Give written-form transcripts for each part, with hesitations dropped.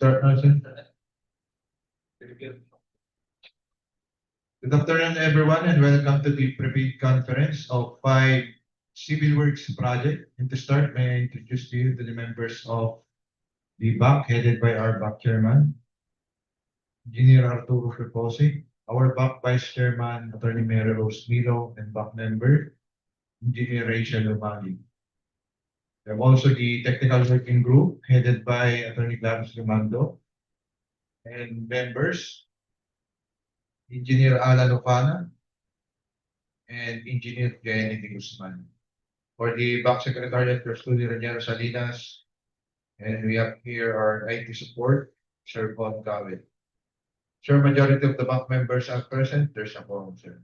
Start natin. Good afternoon, everyone, and welcome to the pre-bid conference of 5 Civil Works project. And to start, may I introduce to you the members of the BAC, headed by our BAC chairman, Engineer Arturo Reposi, our BAC vice chairman, Attorney Mary Rose Milo, and BAC member, Engineer Rachel Lumagi. We have also the technical working group, headed by Attorney Gladys Lumando, and members, Engineer Alan Lopana, and Engineer Jenny de Guzman. For the BAC Secretariat, there's Tuloy Raniero Salinas, and we have here our IT support, Sir Bon Kawit. Sir, majority of the BAC members are present. There's a quorum, sir.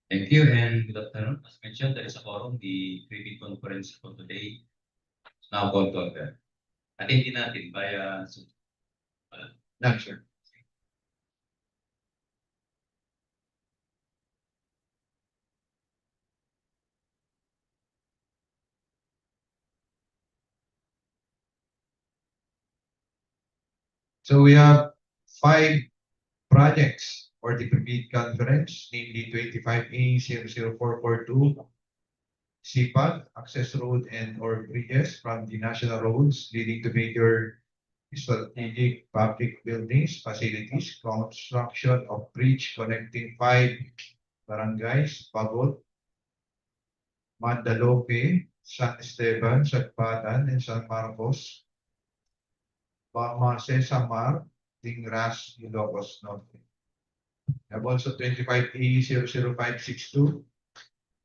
Thank you and good afternoon. As mentioned, there is a quorum. The pre-bid conference for today is now called to order. Attendin natin via Zoom. None, sir. So we have 5 projects for the pre-bid conference, namely 25A00442, SIPAG, access road and or bridges from the national roads leading to major strategic public buildings, facilities, construction of bridge connecting 5 barangays, Bagut, Mandaloque, San Esteban, Sagpatan, and San Marcos, BAMASESAMAR, Dingras, Ilocos, Norte. We have also 25A00562,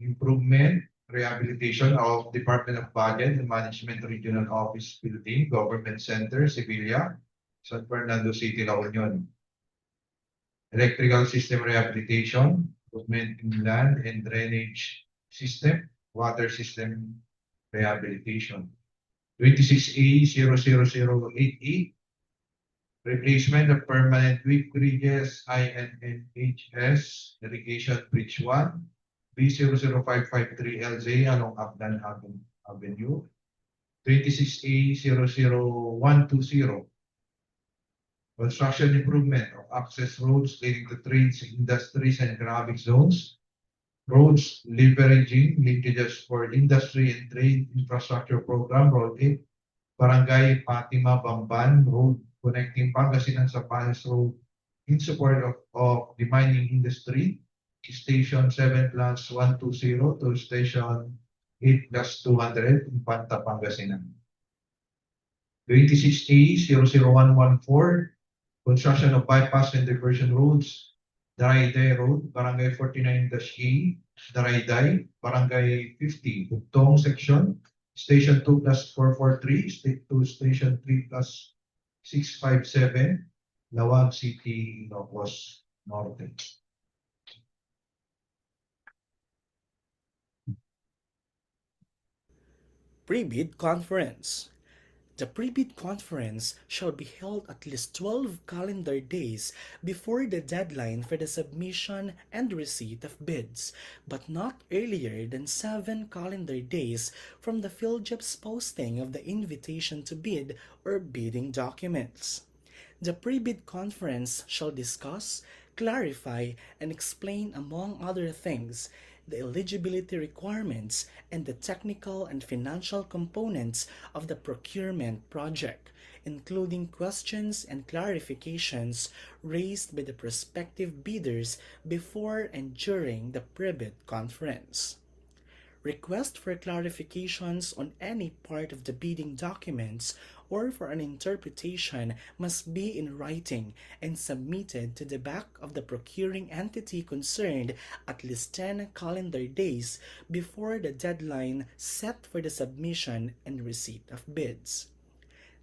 improvement, rehabilitation of Department of Budget and Management Regional Office Building, Government Center, Sevilla, San Fernando City, La Union. Electrical system rehabilitation, improvement in land and drainage system, water system rehabilitation. 26A008E, replacement of permanent weak bridges, INNHS, Irrigation Bridge 1, B00553LJ along Ablan Avenue. 26A00120, construction improvement of access roads leading to trades, industries, and economic zones. Roads leveraging linkages for industry and trade infrastructure program, Road 8, Barangay Fatima Bamban Road connecting Pangasinan sa Panes Road in support of the mining industry. Station 7+120 to Station 8+200 in Panta, Pangasinan. 26A00114, construction of bypass and diversion roads, Darayday Road, Barangay 49-K, Darayday, Barangay 50, Bugtong Section, Station 2+443, to Station 3+657, Lawag City, Ilocos, Norte. Pre-bid conference. The pre-bid conference shall be held at least 12 calendar days before the deadline for the submission and receipt of bids, but not earlier than 7 calendar days from the PhilJobs posting of the invitation to bid or bidding documents. The pre-bid conference shall discuss, clarify, and explain, among other things, the eligibility requirements and the technical and financial components of the procurement project, including questions and clarifications raised by the prospective bidders before and during the pre-bid conference. Request for clarifications on any part of the bidding documents or for an interpretation must be in writing and submitted to the back of the procuring entity concerned at least 10 calendar days before the deadline set for the submission and receipt of bids.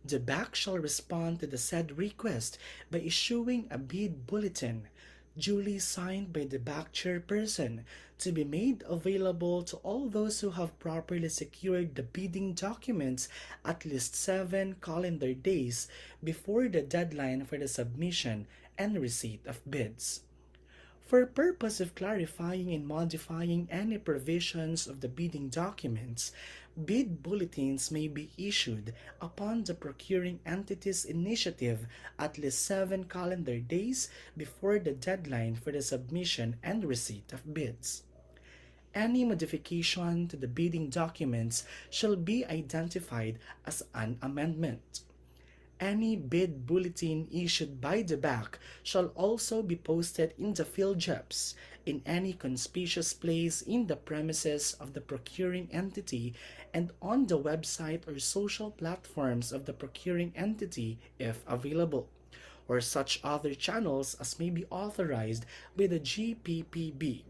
The BAC shall respond to the said request by issuing a bid bulletin, duly signed by the BAC chairperson, to be made available to all those who have properly secured the bidding documents at least 7 calendar days before the deadline for the submission and receipt of bids. For purpose of clarifying and modifying any provisions of the bidding documents, bid bulletins may be issued upon the procuring entity's initiative at least 7 calendar days before the deadline for the submission and receipt of bids. Any modification to the bidding documents shall be identified as an amendment. Any bid bulletin issued by the BAC shall also be posted in the field JEPs in any conspicuous place in the premises of the procuring entity and on the website or social platforms of the procuring entity if available, or such other channels as may be authorized by the GPPB.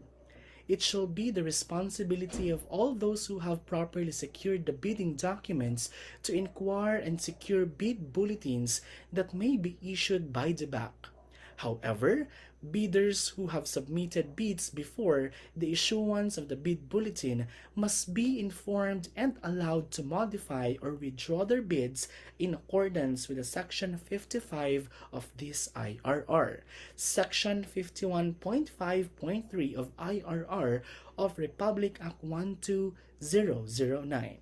It shall be the responsibility of all those who have properly secured the bidding documents to inquire and secure bid bulletins that may be issued by the BAC. However, bidders who have submitted bids before the issuance of the bid bulletin must be informed and allowed to modify or withdraw their bids in accordance with the Section 55 of this IRR, Section 51.5.3 of IRR of Republic Act 12009.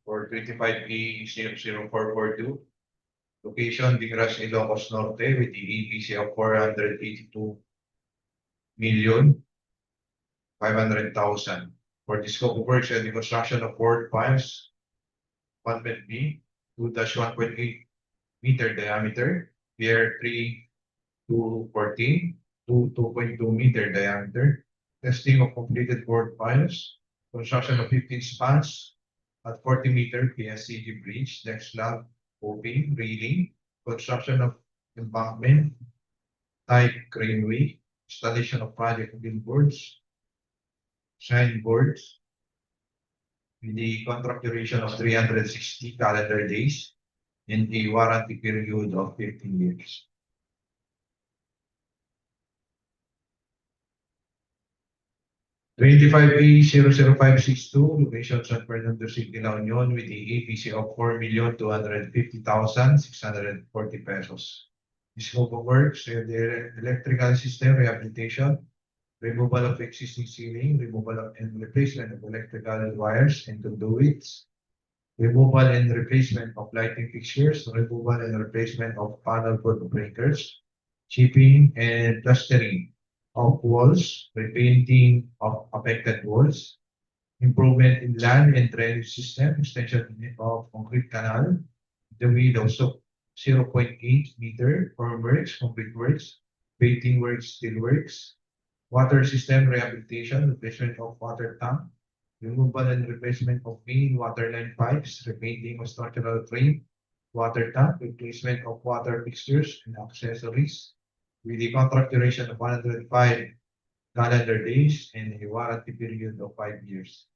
For 25E00442, location Dingras, Ilocos Norte with the EPC of 482,500,000. For the scope of works and the construction of port piles, Fundment B, 2-1.8 meter diameter, pier 3 to 14 to 2.2 meter diameter, testing of completed port piles, construction of 15 spans at 40-meter PSCG bridge, deck slab, coping, railing, construction of embankment, type craneway, installation of project billboards, signboards, with the contract duration of 360 calendar days and a warranty period of 15 years. Twenty-five A 00562, location San Fernando City, La Union, with the APC of 4,250,640 pesos. The scope of works, the electrical system rehabilitation, removal of existing ceiling, removal of and replacement of electrical wires and conduits, removal and replacement of lighting fixtures, removal and replacement of panel board breakers, chipping and plastering of walls, repainting of affected walls, improvement in land and drainage system, extension of concrete canal, the width also 0.8 meter, formworks, concrete works, painting works, steel works, water system rehabilitation, replacement of water tank, removal and replacement of main water line pipes, repainting of structural frame, water tank, replacement of water fixtures and accessories, with the contract duration of 105 calendar days and a warranty period of 5 years.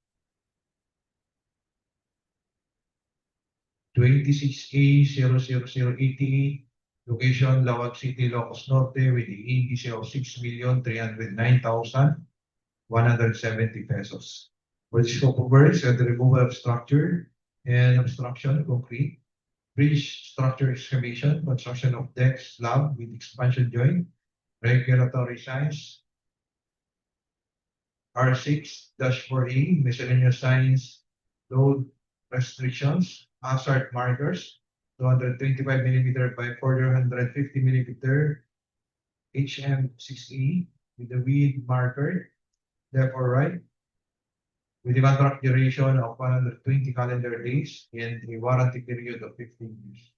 26A 00088, location Lawag City, Ilocos Norte, with the EPC of 6,309,170 pesos. For the scope of works, the removal of structure and obstruction, concrete, bridge structure excavation, construction of deck slab with expansion joint, regulatory signs, R6-4A, miscellaneous signs, load restrictions, hazard markers, 225 millimeter by 450 millimeter HM6E with the width marker, left or right, with a contract duration of 120 calendar days and a warranty period of 15 years.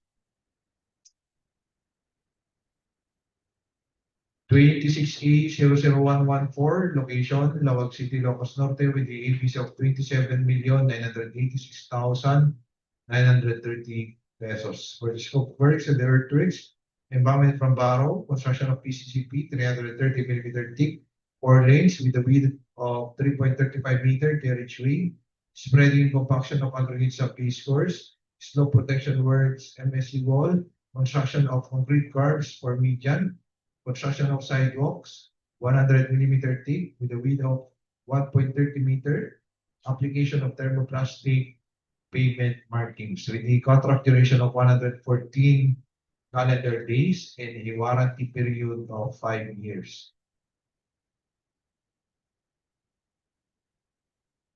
26A 00114, location Lawag City, Ilocos Norte, with the APC of 27,986,930 pesos. For the scope of works and the earthworks, embankment from Barrow, construction of PCCP 330 millimeter thick, 4 lanes with a width of 3.35 meter carriageway, spreading compaction of aggregates of P scores, slope protection works, MSC wall, construction of concrete curbs for median, construction of sidewalks, 100 millimeter thick with a width of 1.30 meter, application of thermoplastic pavement markings with a contract duration of 114 calendar days and a warranty period of 5 years.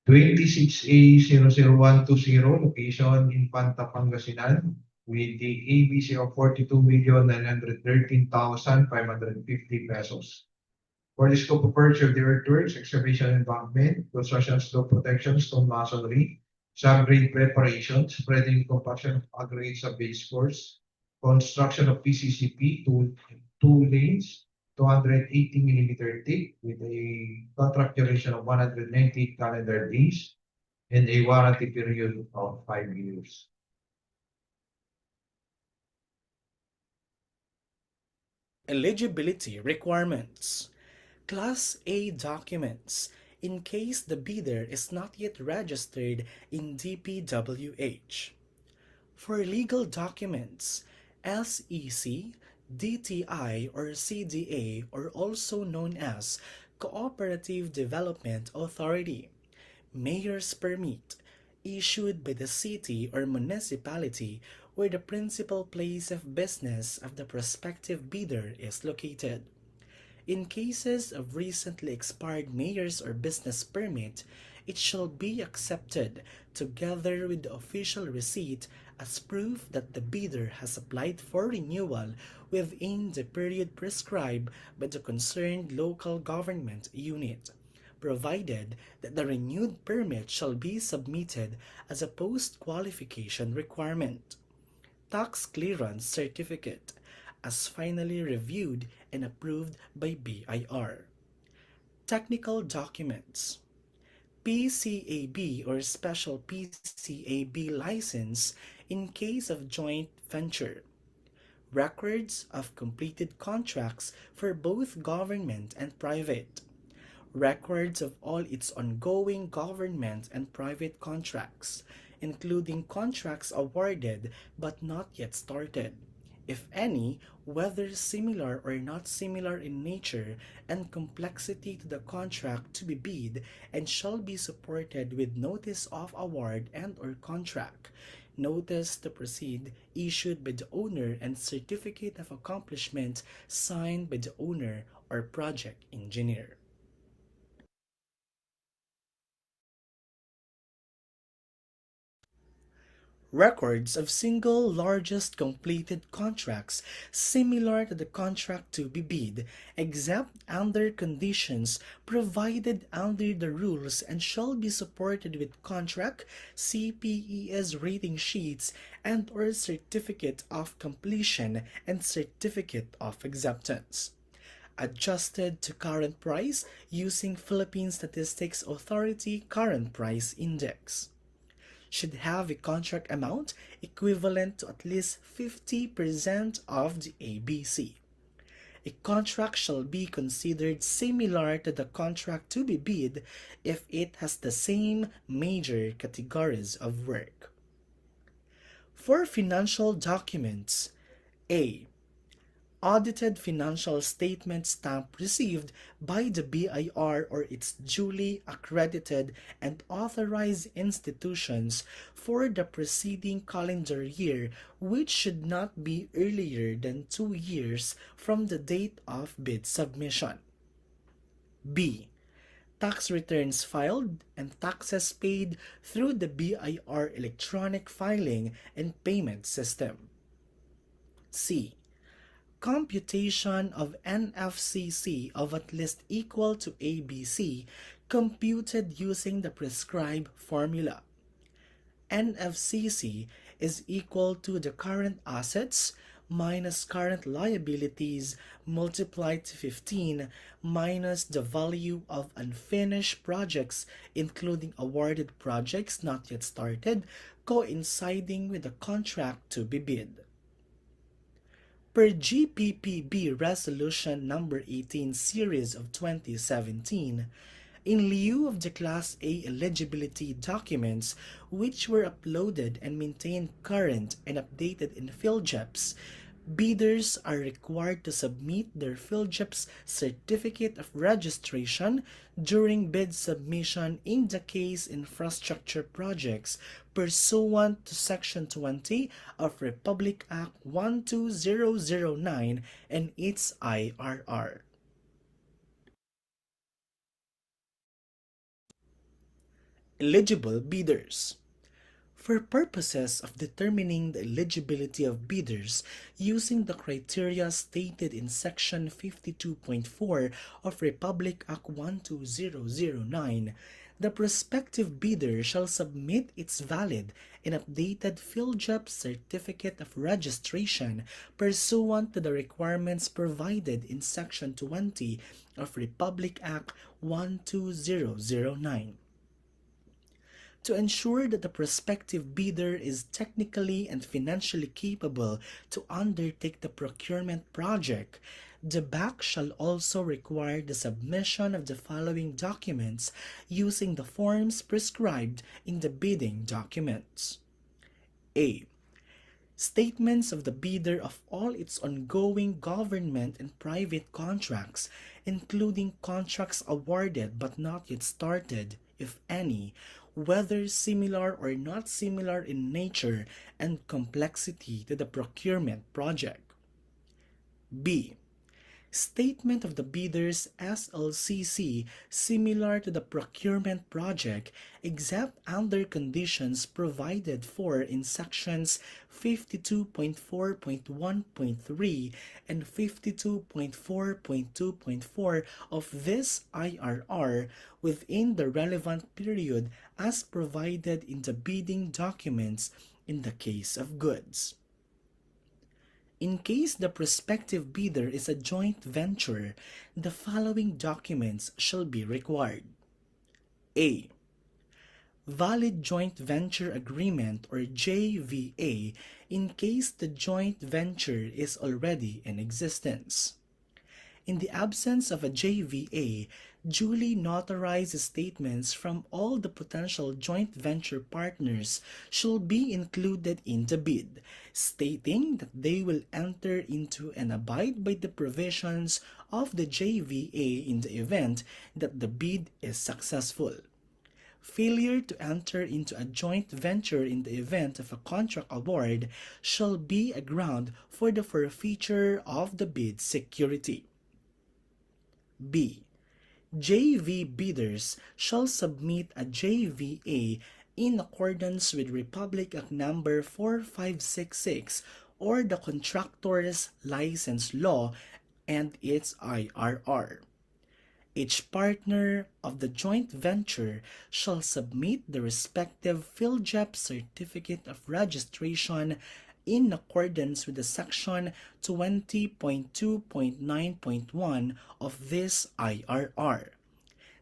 26A00120, location in Panta, Pangasinan, with the ABC of 42,913,550 pesos. For the scope of work of the earthworks, excavation and embankment, construction of slope protection, stone masonry, subgrade preparation, spreading compaction of aggregate sub-base course, construction of PCCP, two lanes, 280 millimeter thick with a contract duration of 190 calendar days and a warranty period of 5 years. Eligibility requirements. Class A documents in case the bidder is not yet registered in DPWH. For legal documents, SEC, DTI or CDA, or also known as Cooperative Development Authority. Mayor's permit issued by the city or municipality where the principal place of business of the prospective bidder is located. In cases of recently expired mayor's or business permit, it shall be accepted together with the official receipt as proof that the bidder has applied for renewal within the period prescribed by the concerned local government unit, provided that the renewed permit shall be submitted as a post-qualification requirement. Tax clearance certificate as finally reviewed and approved by BIR. Technical documents. PCAB or special PCAB license in case of joint venture. Records of completed contracts for both government and private. Records of all its ongoing government and private contracts, including contracts awarded but not yet started, if any, whether similar or not similar in nature and complexity to the contract to be bid, and shall be supported with notice of award and or contract, notice to proceed issued by the owner and certificate of accomplishment signed by the owner or project engineer. Records of single largest completed contracts similar to the contract to be bid, except under conditions provided under the rules, and shall be supported with contract, CPES rating sheets, and or certificate of completion and certificate of acceptance. Adjusted to current price using Philippine Statistics Authority Current Price Index. Should have a contract amount equivalent to at least 50% of the ABC. A contract shall be considered similar to the contract to be bid if it has the same major categories of work. For financial documents, A. Audited financial statement stamp received by the BIR or its duly accredited and authorized institutions for the preceding calendar year, which should not be earlier than 2 years from the date of bid submission. B. Tax returns filed and taxes paid through the BIR electronic filing and payment system. C. Computation of NFCC of at least equal to ABC computed using the prescribed formula. NFCC is equal to the current assets minus current liabilities multiplied to 15 minus the value of unfinished projects including awarded projects not yet started coinciding with the contract to be bid. Per GPPB Resolution Number 18 Series of 2017, in lieu of the Class A eligibility documents which were uploaded and maintained current and updated in PhilJEPs, Bidders are required to submit their PhilJEP's Certificate of Registration during bid submission in the case infrastructure projects pursuant to Section 20 of Republic Act 12009 and its IRR. Eligible bidders. For purposes of determining the eligibility of bidders using the criteria stated in Section 52.4 of Republic Act 12009, the prospective bidder shall submit its valid and updated PhilJEP Certificate of Registration pursuant to the requirements provided in Section 20 of Republic Act 12009. To ensure that the prospective bidder is technically and financially capable to undertake the procurement project, the BAC shall also require the submission of the following documents using the forms prescribed in the bidding documents. A. Statements of the bidder of all its ongoing government and private contracts, including contracts awarded but not yet started, if any, whether similar or not similar in nature and complexity to the procurement project. B. Statement of the bidder's SLCC similar to the procurement project except under conditions provided for in sections 52.4.1.3 and 52.4.2.4 of this IRR within the relevant period as provided in the bidding documents in the case of goods. In case the prospective bidder is a joint venture, the following documents shall be required. A. Valid Joint Venture Agreement or JVA in case the joint venture is already in existence. In the absence of a JVA, duly notarized statements from all the potential joint venture partners should be included in the bid, stating that they will enter into and abide by the provisions of the JVA in the event that the bid is successful. Failure to enter into a joint venture in the event of a contract award shall be a ground for the forfeiture of the bid security. B. JV bidders shall submit a JVA in accordance with Republic Act No. 4566 or the Contractor's License Law and its IRR. Each partner of the joint venture shall submit the respective PhilJEP Certificate of Registration in accordance with the Section 20.2.9.1 of this IRR.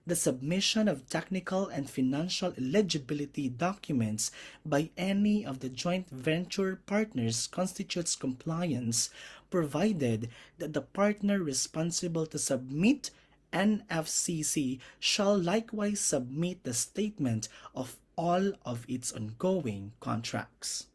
The submission of technical and financial eligibility documents by any of the joint venture partners constitutes compliance, provided that the partner responsible to submit NFCC shall likewise submit the statement of all of its ongoing contracts.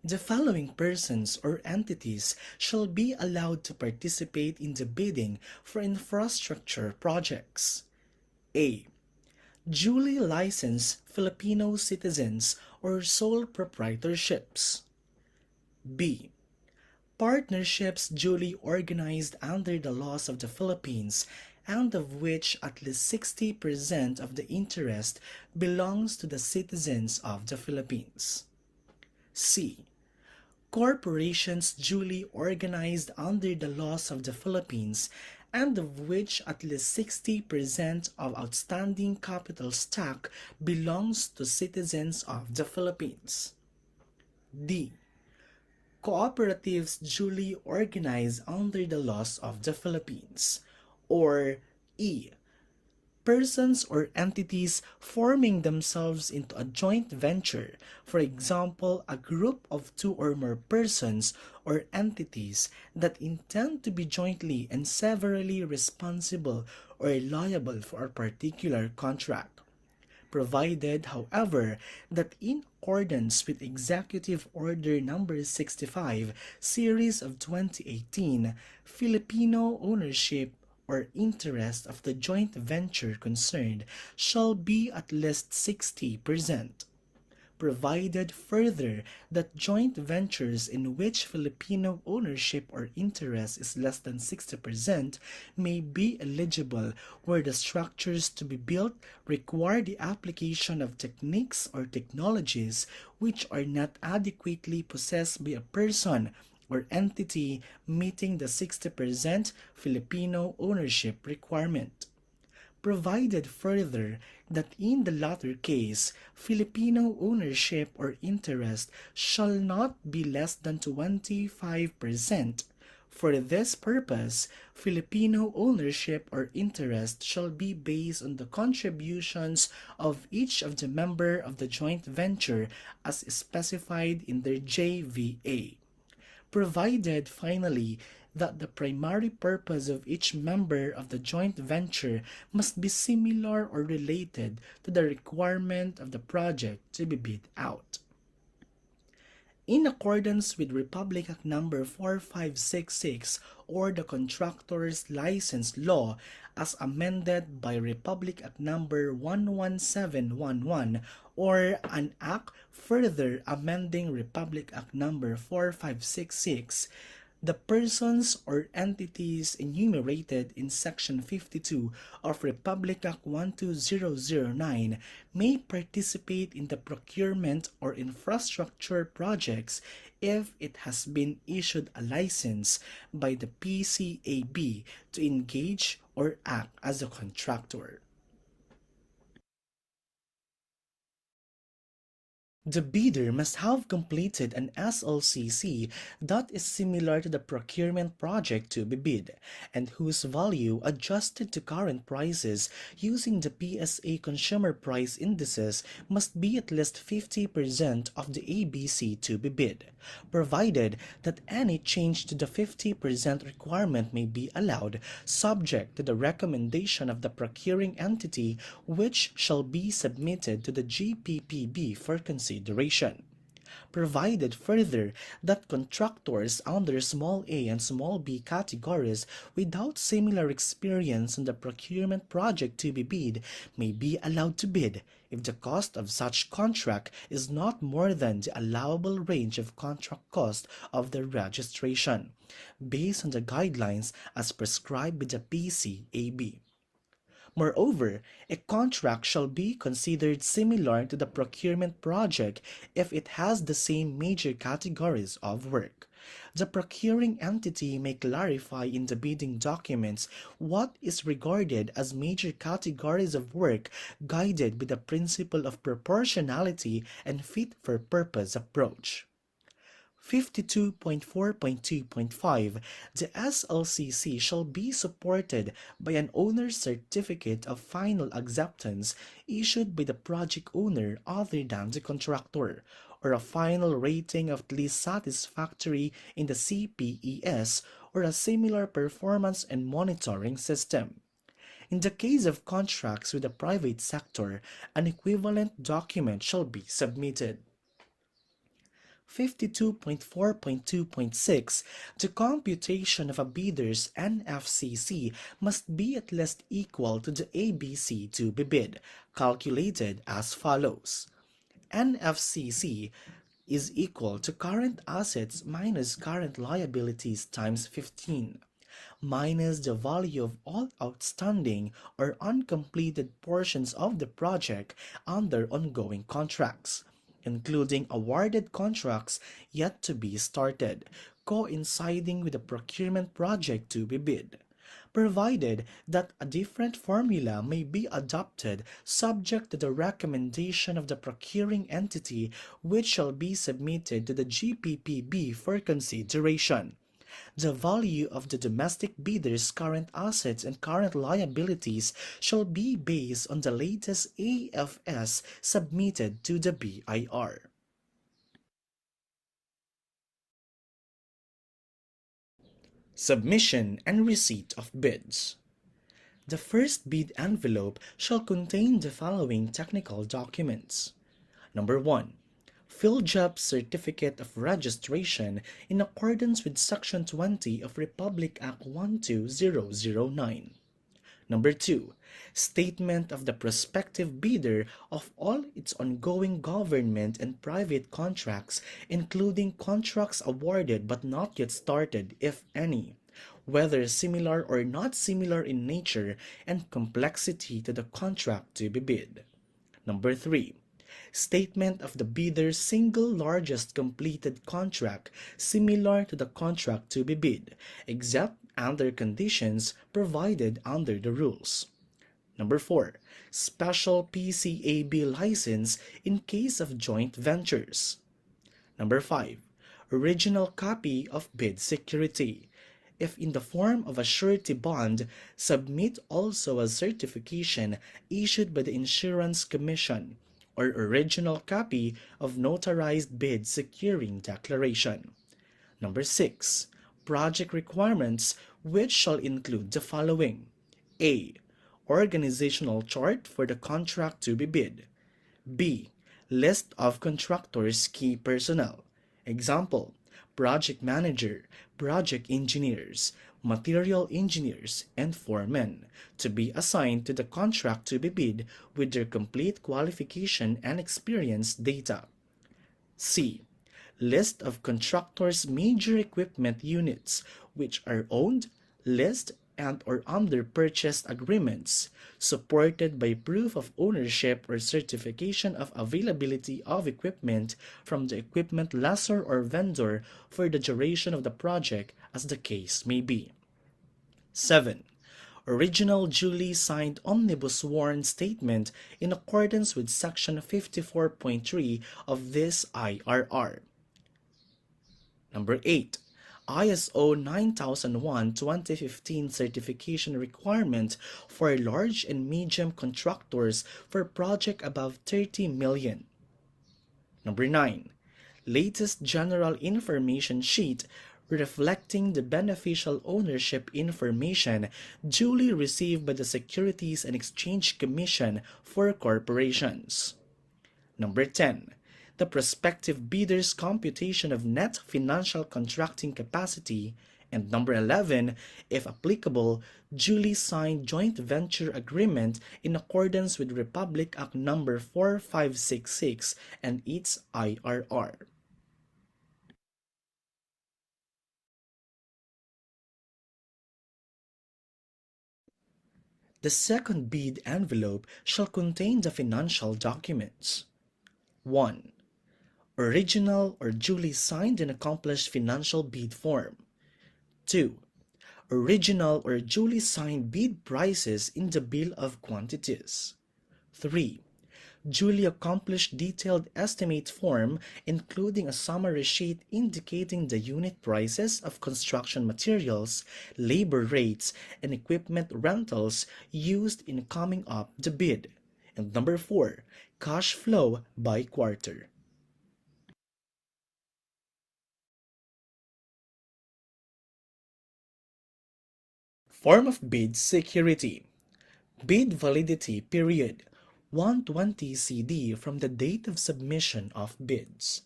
The following persons or entities shall be allowed to participate in the bidding for infrastructure projects. A. Duly licensed Filipino citizens or sole proprietorships. B. Partnerships duly organized under the laws of the Philippines and of which at least 60% of the interest belongs to the citizens of the Philippines. C. Corporations duly organized under the laws of the Philippines and of which at least 60% of outstanding capital stock belongs to citizens of the Philippines. D. Cooperatives duly organized under the laws of the Philippines. Or E. Persons or entities forming themselves into a joint venture, for example, a group of 2 or more persons or entities that intend to be jointly and severally responsible or liable for a particular contract. provided, however, that in accordance with Executive Order Number 65, Series of 2018, Filipino ownership or interest of the joint venture concerned shall be at least 60%. Provided further that joint ventures in which Filipino ownership or interest is less than 60% may be eligible where the structures to be built require the application of techniques or technologies which are not adequately possessed by a person or entity meeting the 60% Filipino ownership requirement. Provided further that in the latter case, Filipino ownership or interest shall not be less than 25%. For this purpose, Filipino ownership or interest shall be based on the contributions of each of the member of the joint venture as specified in their JVA. Provided finally that the primary purpose of each member of the joint venture must be similar or related to the requirement of the project to be bid out. In accordance with Republic Act Number 4566 or the Contractor's License Law as amended by Republic Act Number 11711 or an act further amending Republic Act Number 4566, the persons or entities enumerated in Section 52 of Republic Act 12009 may participate in the procurement or infrastructure projects if it has been issued a license by the PCAB to engage or act as a contractor. The bidder must have completed an SLCC that is similar to the procurement project to be bid, and whose value adjusted to current prices using the PSA consumer price indices must be at least 50% of the ABC to be bid, provided that any change to the 50% requirement may be allowed, subject to the recommendation of the procuring entity, which shall be submitted to the GPPB for consideration. Provided further that contractors under small a and small b categories without similar experience on the procurement project to be bid may be allowed to bid if the cost of such contract is not more than the allowable range of contract cost of the registration, based on the guidelines as prescribed by the PCAB. Moreover, a contract shall be considered similar to the procurement project if it has the same major categories of work. The procuring entity may clarify in the bidding documents what is regarded as major categories of work, guided by the principle of proportionality and fit-for-purpose approach. 52.4.2.5 The SLCC shall be supported by an owner's certificate of final acceptance issued by the project owner other than the contractor, or a final rating of at least satisfactory in the CPES or a similar performance and monitoring system. In the case of contracts with the private sector, an equivalent document shall be submitted. 52.4.2.6 The computation of a bidder's NFCC must be at least equal to the ABC to be bid, calculated as follows. NFCC is equal to current assets minus current liabilities times 15, minus the value of all outstanding or uncompleted portions of the project under ongoing contracts, including awarded contracts yet to be started, coinciding with the procurement project to be bid, provided that a different formula may be adopted subject to the recommendation of the procuring entity, which shall be submitted to the GPPB for consideration. The value of the domestic bidder's current assets and current liabilities shall be based on the latest AFS submitted to the BIR. Submission and receipt of bids. The first bid envelope shall contain the following technical documents. Number 1. Field Job Certificate of Registration in accordance with Section 20 of Republic Act 12009. Number 2. Statement of the prospective bidder of all its ongoing government and private contracts, including contracts awarded but not yet started, if any, whether similar or not similar in nature and complexity to the contract to be bid. Number 3. Statement of the bidder's single largest completed contract similar to the contract to be bid, except under conditions provided under the rules. Number 4. Special PCAB license in case of joint ventures. Number 5. Original copy of bid security. If in the form of a surety bond, submit also a certification issued by the Insurance Commission or original copy of notarized bid securing declaration. Number 6. Project requirements, which shall include the following. A. Organizational chart for the contract to be bid. B. List of contractors' key personnel. Example, project manager, project engineers, material engineers, and foremen to be assigned to the contract to be bid with their complete qualification and experience data. C. List of contractors' major equipment units which are owned, leased, and or under purchase agreements, supported by proof of ownership or certification of availability of equipment from the equipment lessor or vendor for the duration of the project as the case may be. 7. Original duly signed omnibus sworn statement in accordance with Section 54.3 of this IRR. Number 8. ISO 9001:2015 certification requirement for large and medium contractors for project above 30 million. Number 9. Latest general information sheet reflecting the beneficial ownership information duly received by the Securities and Exchange Commission for corporations. Number 10. The prospective bidder's computation of net financial contracting capacity, and number 11, if applicable, duly signed joint venture agreement in accordance with Republic Act No. 4566 and its IRR. The second bid envelope shall contain the financial documents. 1. Original or duly signed and accomplished financial bid form. 2. Original or duly signed bid prices in the bill of quantities. 3. Duly accomplished detailed estimate form including a summary sheet indicating the unit prices of construction materials, labor rates, and equipment rentals used in coming up the bid. And number 4, cash flow by quarter. Form of bid security. Bid validity period 120 CD from the date of submission of bids.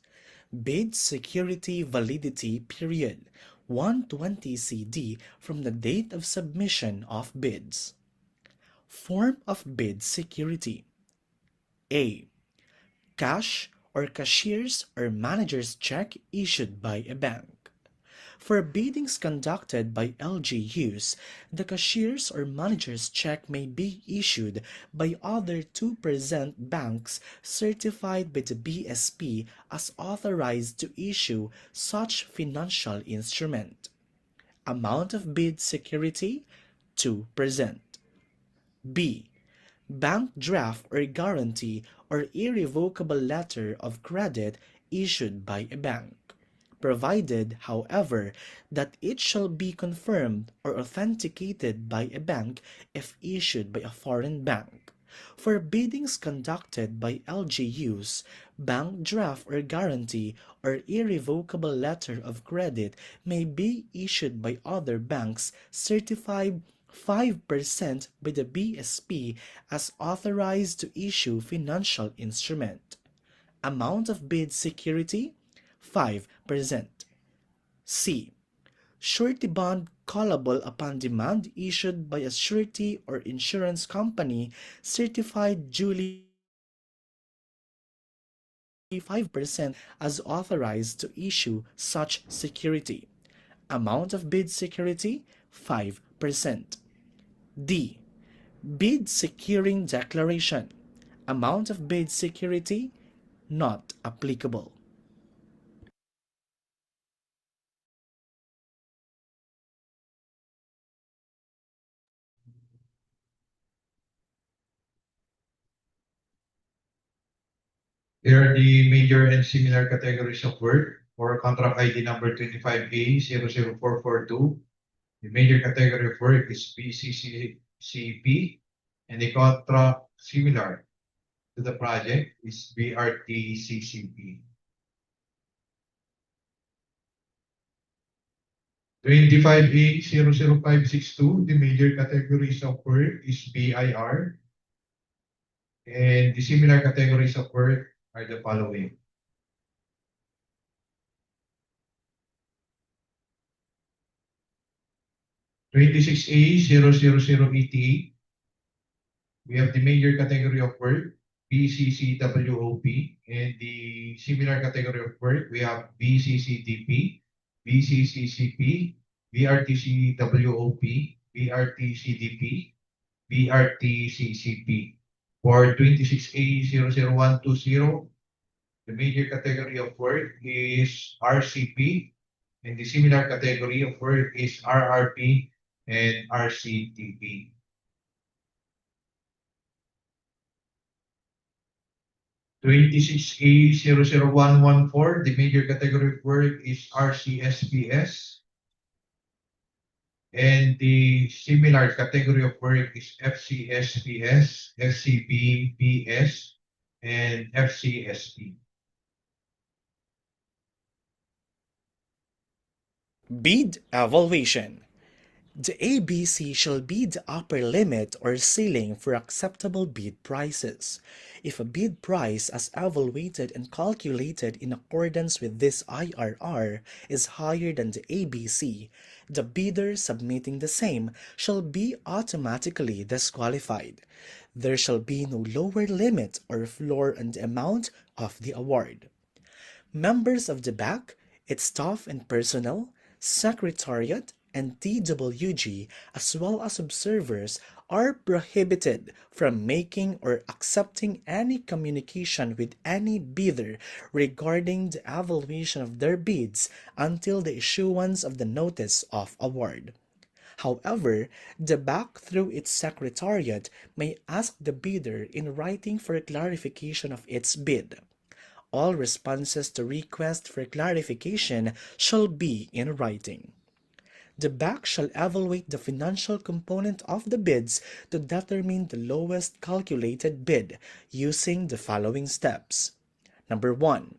Bid security validity period 120 CD from the date of submission of bids. Form of bid security. A. Cash or cashier's or manager's check issued by a bank. For biddings conducted by LGUs, the cashier's or manager's check may be issued by other 2% banks certified by the BSP as authorized to issue such financial instrument. Amount of bid security, 2%. B. Bank draft or guarantee or irrevocable letter of credit issued by a bank, provided, however, that it shall be confirmed or authenticated by a bank if issued by a foreign bank. For biddings conducted by LGUs, bank draft or guarantee or irrevocable letter of credit may be issued by other banks certified 5% by the BSP as authorized to issue financial instrument. Amount of bid security, 5%. C. Surety bond callable upon demand issued by a surety or insurance company certified duly 5% as authorized to issue such security. Amount of bid security, 5%. D. Bid securing declaration. Amount of bid security, not applicable. Here are the major and similar categories of work for contract ID number 25A00442. The major category of work is BCCP, and the contract similar to the project is BRTCCP. 25A00562, the major categories of work is BIR, and the similar categories of work are the following. 26A00088, we have the major category of work, BCCWOP, and the similar category of work, we have BCCDP, BCCCP, BRTCWOP, BRTCDP, BRTCCP. For 26A00120, the major category of work is RCP, and the similar category of work is RRP and RCTP. 26A00114, the major category of work is RCSPS, and the similar category of work is FCSPS, FCBPS, and FCSP. Bid evaluation. The ABC shall be the upper limit or ceiling for acceptable bid prices. If a bid price as evaluated and calculated in accordance with this IRR is higher than the ABC, the bidder submitting the same shall be automatically disqualified. There shall be no lower limit or floor on the amount of the award. Members of the BAC, its staff and personnel, Secretariat, and TWG, as well as observers, are prohibited from making or accepting any communication with any bidder regarding the evaluation of their bids until the issuance of the notice of award. However, the BAC through its secretariat may ask the bidder in writing for a clarification of its bid. All responses to request for clarification shall be in writing. The BAC shall evaluate the financial component of the bids to determine the lowest calculated bid using the following steps. Number 1.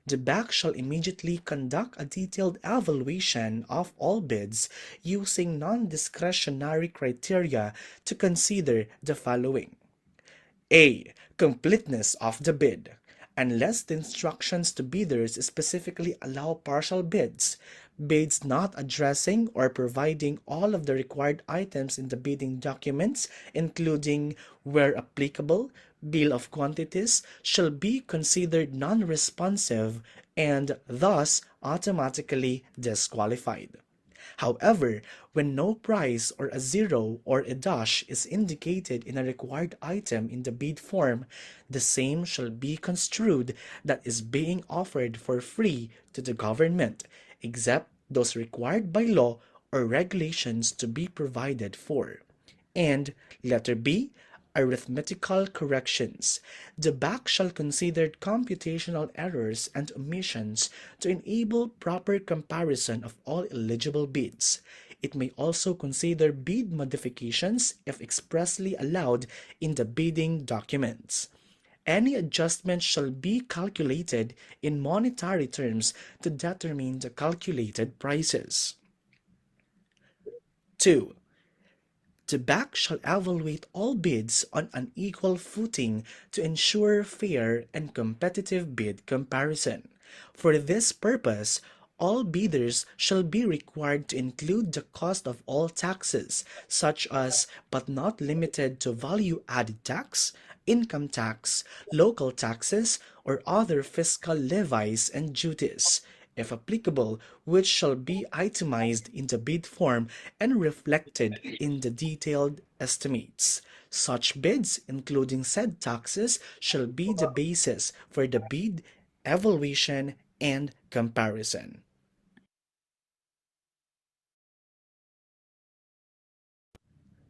The BAC shall immediately conduct a detailed evaluation of all bids using non-discretionary criteria to consider the following. A. Completeness of the bid. Unless the instructions to bidders specifically allow partial bids, bids not addressing or providing all of the required items in the bidding documents, including, where applicable, bill of quantities, shall be considered non-responsive and thus automatically disqualified. However, when no price or a zero or a dash is indicated in a required item in the bid form, the same shall be construed that is being offered for free to the government, except those required by law or regulations to be provided for. And letter B, arithmetical corrections. The BAC shall consider computational errors and omissions to enable proper comparison of all eligible bids. It may also consider bid modifications if expressly allowed in the bidding documents. Any adjustment shall be calculated in monetary terms to determine the calculated prices. 2. The BAC shall evaluate all bids on an equal footing to ensure fair and competitive bid comparison. For this purpose, all bidders shall be required to include the cost of all taxes, such as but not limited to value-added tax, income tax, local taxes, or other fiscal levies and duties, if applicable, which shall be itemized in the bid form and reflected in the detailed estimates. Such bids, including said taxes, shall be the basis for the bid, evaluation, and comparison.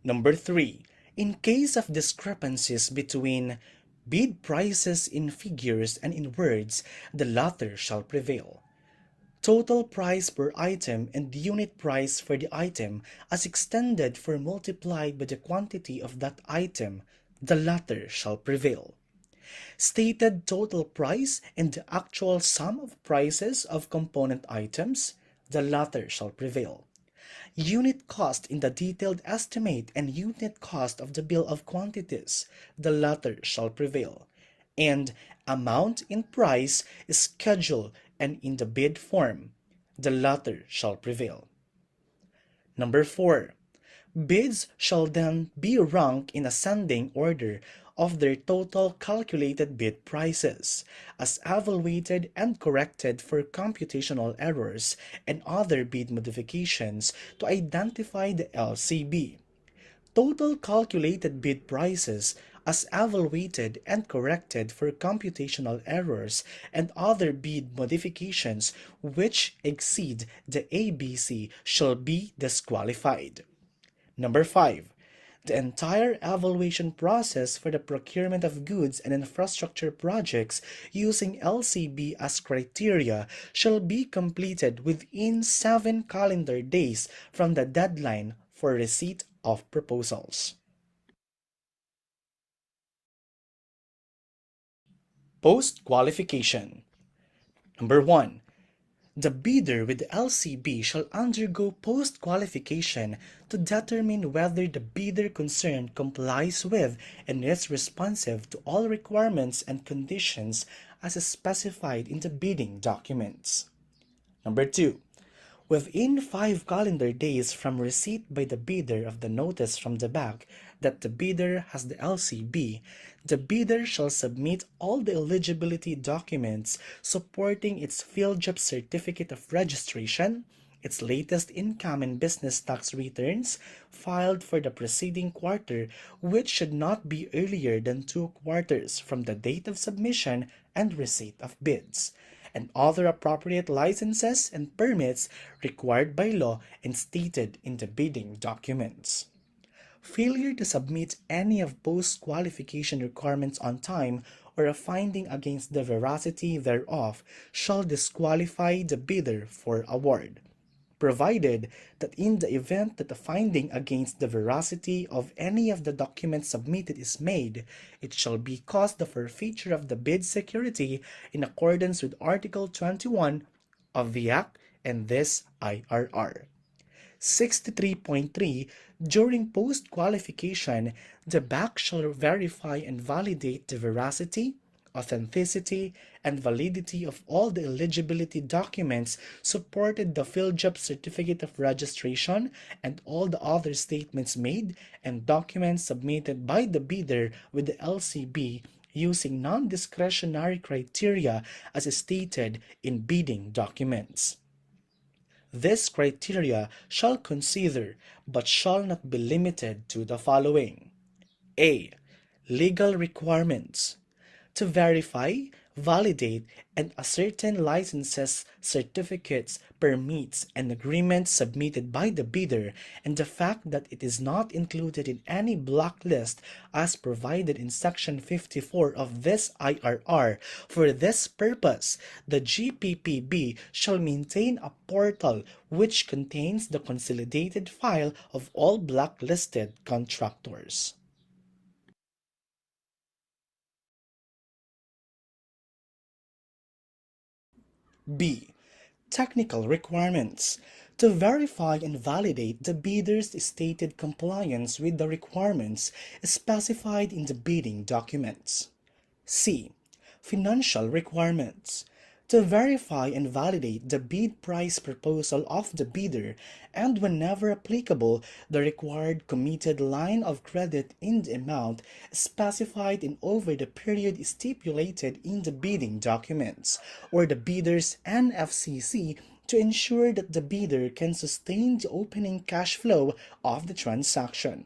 Number 3. In case of discrepancies between bid prices in figures and in words, the latter shall prevail. Total price per item and unit price for the item as extended for multiplied by the quantity of that item, the latter shall prevail. Stated total price and the actual sum of prices of component items, the latter shall prevail. Unit cost in the detailed estimate and unit cost of the bill of quantities, the latter shall prevail. And amount in price, schedule, and in the bid form, the latter shall prevail. Number 4. Bids shall then be ranked in ascending order of their total calculated bid prices, as evaluated and corrected for computational errors and other bid modifications to identify the LCB. Total calculated bid prices as evaluated and corrected for computational errors and other bid modifications which exceed the ABC shall be disqualified. Number 5. The entire evaluation process for the procurement of goods and infrastructure projects using LCB as criteria shall be completed within 7 calendar days from the deadline for receipt of proposals. Post-qualification. Number 1. The bidder with the LCB shall undergo post-qualification to determine whether the bidder concerned complies with and is responsive to all requirements and conditions as specified in the bidding documents. Number 2. Within 5 calendar days from receipt by the bidder of the notice from the bank that the bidder has the LCB, the bidder shall submit all the eligibility documents supporting its field job certificate of registration, its latest income and business tax returns filed for the preceding quarter, which should not be earlier than 2 quarters from the date of submission and receipt of bids, and other appropriate licenses and permits required by law and stated in the bidding documents. Failure to submit any of post-qualification requirements on time or a finding against the veracity thereof shall disqualify the bidder for award, provided that in the event that a finding against the veracity of any of the documents submitted is made, it shall be caused the forfeiture of the bid security in accordance with Article 21 of the Act and this IRR. 63.3. During post-qualification, the BAC shall verify and validate the veracity, authenticity, and validity of all the eligibility documents supported the field job certificate of registration and all the other statements made and documents submitted by the bidder with the LCB using non-discretionary criteria as stated in bidding documents. This criteria shall consider, but shall not be limited to the following. A. Legal requirements. To verify, validate, and ascertain licenses, certificates, permits, and agreements submitted by the bidder, and the fact that it is not included in any blacklist as provided in Section 54 of this IRR. For this purpose, the GPPB shall maintain a portal which contains the consolidated file of all blacklisted contractors. B. Technical requirements. To verify and validate the bidder's stated compliance with the requirements specified in the bidding documents. C. Financial requirements. To verify and validate the bid price proposal of the bidder and whenever applicable, the required committed line of credit in the amount specified in over the period stipulated in the bidding documents or the bidder's NFCC to ensure that the bidder can sustain the opening cash flow of the transaction.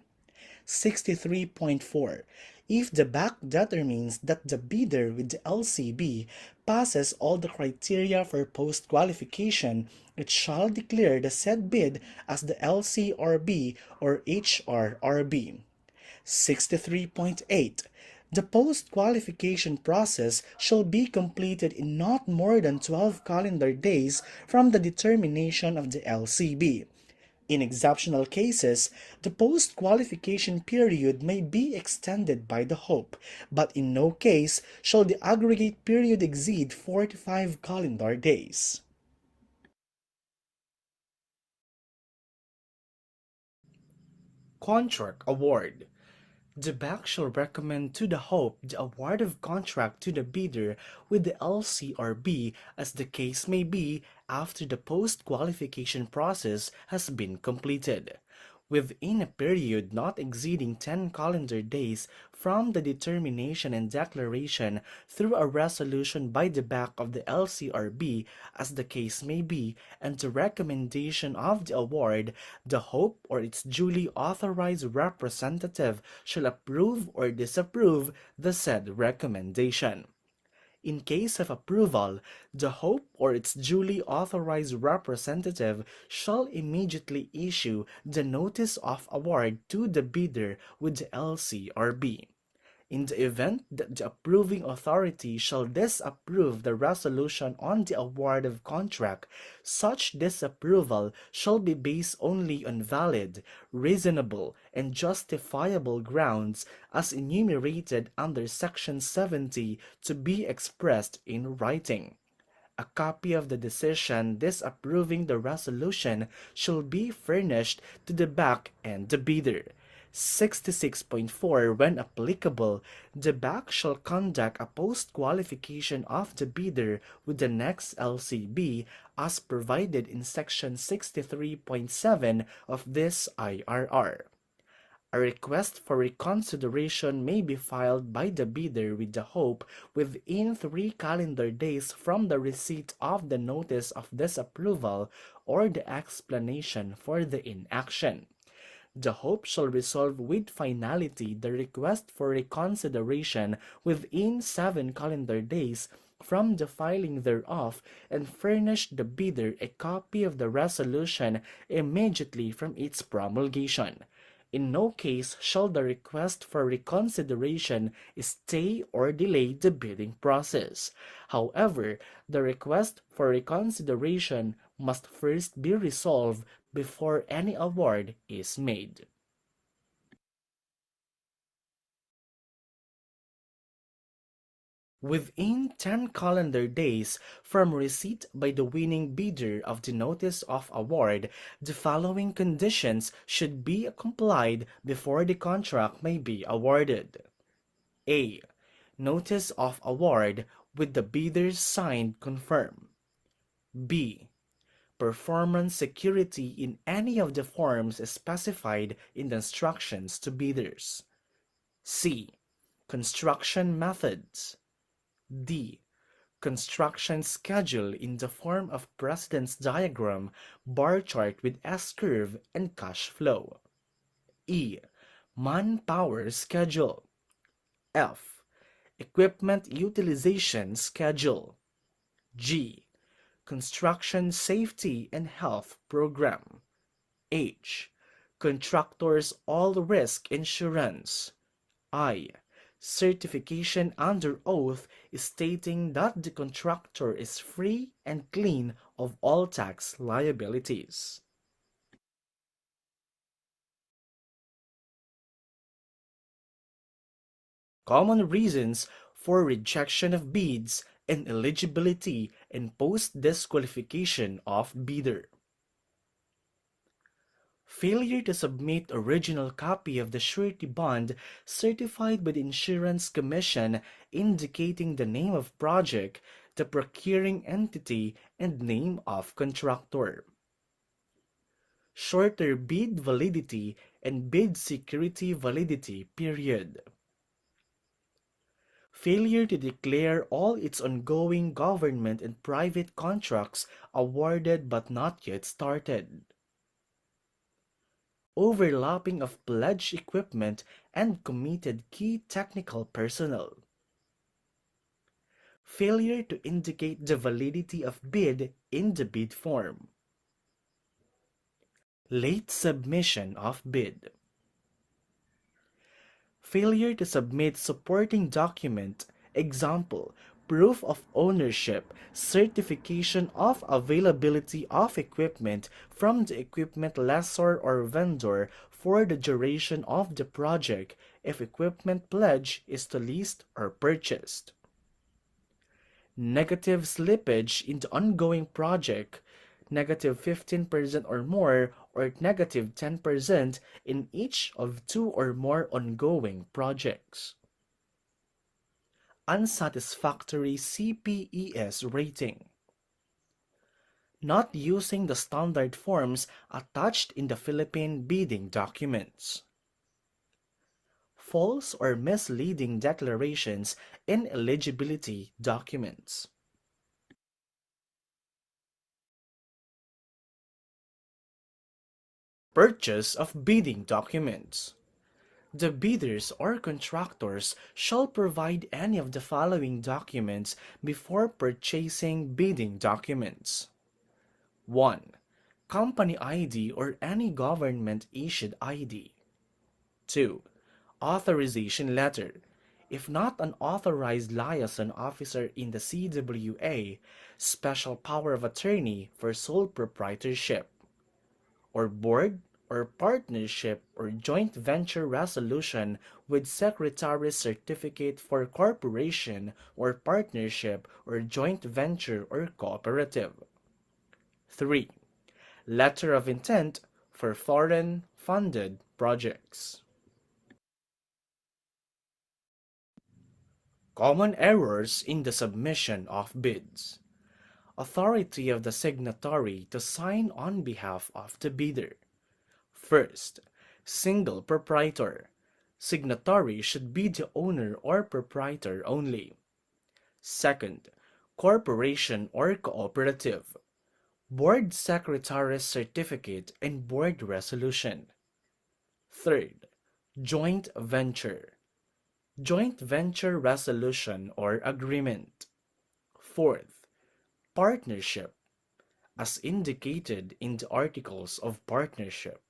63.4. If the BAC determines that the bidder with the LCB passes all the criteria for post-qualification, it shall declare the said bid as the LCRB or HRRB. 63.8. The post-qualification process shall be completed in not more than 12 calendar days from the determination of the LCB. In exceptional cases, the post-qualification period may be extended by the HOPE, but in no case shall the aggregate period exceed 45 calendar days. Contract Award. The BAC shall recommend to the HOPE the award of contract to the bidder with the LCRB as the case may be after the post-qualification process has been completed, within a period not exceeding 10 calendar days from the determination and declaration through a resolution by the BAC of the LCRB as the case may be, and the recommendation of the award, the HOPE or its duly authorized representative shall approve or disapprove the said recommendation. In case of approval, the HOPE or its duly authorized representative shall immediately issue the notice of award to the bidder with the LCRB. In the event that the approving authority shall disapprove the resolution on the award of contract, such disapproval shall be based only on valid, reasonable, and justifiable grounds as enumerated under Section 70 to be expressed in writing. A copy of the decision disapproving the resolution shall be furnished to the BAC and the bidder. 66.4. When applicable, the BAC shall conduct a post-qualification of the bidder with the next LCB as provided in Section 63.7 of this IRR. A request for reconsideration may be filed by the bidder with the HOPE within 3 calendar days from the receipt of the notice of disapproval or the explanation for the inaction. The HOPE shall resolve with finality the request for reconsideration within 7 calendar days from the filing thereof and furnish the bidder a copy of the resolution immediately from its promulgation. In no case shall the request for reconsideration stay or delay the bidding process. However, the request for reconsideration must first be resolved before any award is made. Within 10 calendar days from receipt by the winning bidder of the notice of award, the following conditions should be complied before the contract may be awarded. A. Notice of award with the bidder's signed confirm. B. Performance security in any of the forms specified in the instructions to bidders. C. Construction methods. D. Construction schedule in the form of precedence diagram, bar chart with S-curve, and cash flow. E. Manpower schedule. F. Equipment utilization schedule. G. Construction safety and health program. H. Contractors all risk insurance. I. Certification under oath stating that the contractor is free and clean of all tax liabilities. Common reasons for rejection of bids and eligibility and post-disqualification of bidder. Failure to submit original copy of the surety bond certified by the Insurance Commission indicating the name of project, the procuring entity, and name of contractor. Shorter bid validity and bid security validity period. Failure to declare all its ongoing government and private contracts awarded but not yet started. Overlapping of pledged equipment and committed key technical personnel. Failure to indicate the validity of bid in the bid form. Late submission of bid. Failure to submit supporting document, example, proof of ownership, certification of availability of equipment from the equipment lessor or vendor for the duration of the project if equipment pledge is to leased or purchased. Negative slippage in the ongoing project, negative 15% or more, or negative 10% in each of 2 or more ongoing projects. Unsatisfactory CPES rating. Not using the standard forms attached in the Philippine bidding documents. False or misleading declarations in eligibility documents. Purchase of bidding documents. The bidders or contractors shall provide any of the following documents before purchasing bidding documents. 1. Company ID or any government-issued ID. 2. Authorization letter. If not an authorized liaison officer in the CWA, special power of attorney for sole proprietorship, or board or partnership or joint venture resolution with secretary's certificate for corporation or partnership or joint venture or cooperative. 3. Letter of intent for foreign funded projects. Common errors in the submission of bids. Authority of the signatory to sign on behalf of the bidder. First, single proprietor. Signatory should be the owner or proprietor only. Second, corporation or cooperative. Board secretary's certificate and board resolution. Third, joint venture. Joint venture resolution or agreement. Fourth, partnership, as indicated in the articles of partnership.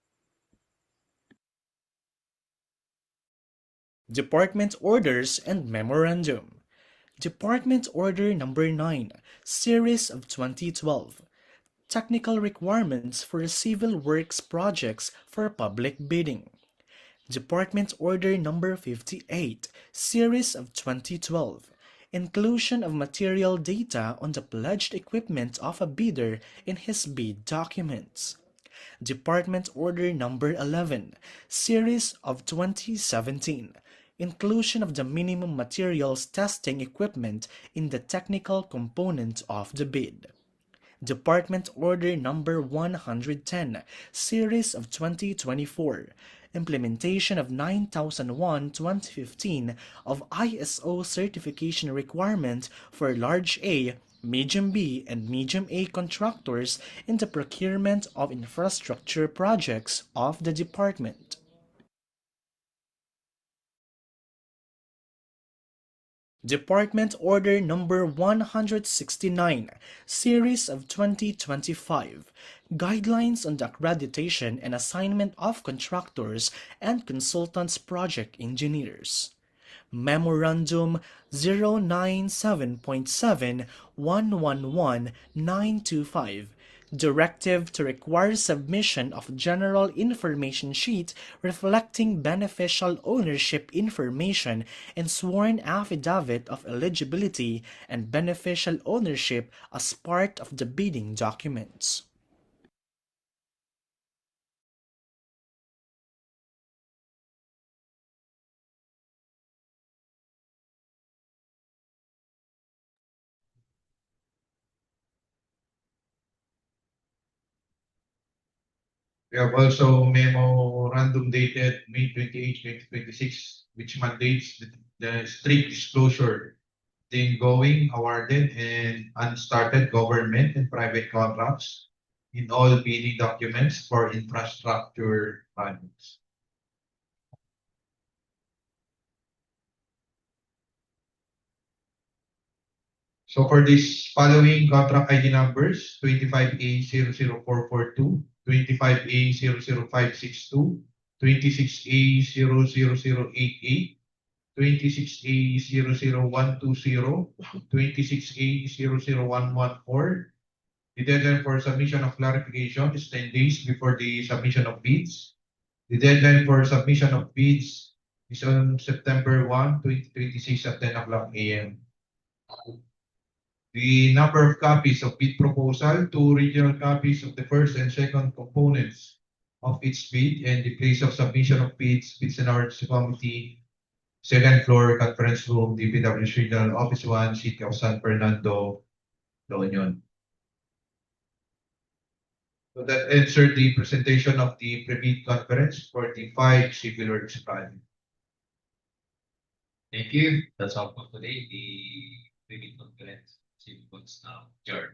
Department Orders and Memorandum. Department Order Number 9, Series of 2012. Technical requirements for civil works projects for public bidding. Department Order Number 58, Series of 2012. Inclusion of material data on the pledged equipment of a bidder in his bid documents. Department Order Number 11, Series of 2017. Inclusion of the minimum materials testing equipment in the technical component of the bid. Department Order Number 110, Series of 2024. Implementation of 9001-2015 of ISO certification requirement for large A, medium B, and medium A contractors in the procurement of infrastructure projects of the department. Department Order Number 169, Series of 2025, Guidelines on the Accreditation and Assignment of Contractors and Consultants Project Engineers. Memorandum 097.7-111-925, Directive to require submission of general information sheet reflecting beneficial ownership information and sworn affidavit of eligibility and beneficial ownership as part of the bidding documents. We have also memorandum dated May 28, 2026, which mandates the strict disclosure the ongoing, awarded, and unstarted government and private contracts in all bidding documents for infrastructure projects. So for this following contract ID numbers, 25A00442, 25A00562, 26A00088, 26A00120, 26A00114. The deadline for submission of clarification is 10 days before the submission of bids. The deadline for submission of bids is on September 1, 2026 at 10 o'clock a.m. The number of copies of bid proposal, 2 original copies of the first and second components of each bid, and the place of submission of bids and awards committee, second floor conference room, DPWH Regional Office 1, City of San Fernando, La Union. So that answered the presentation of the pre-bid conference for the 5 civil works projects. Thank you. That's all for today. The pre-bid conference is now adjourned.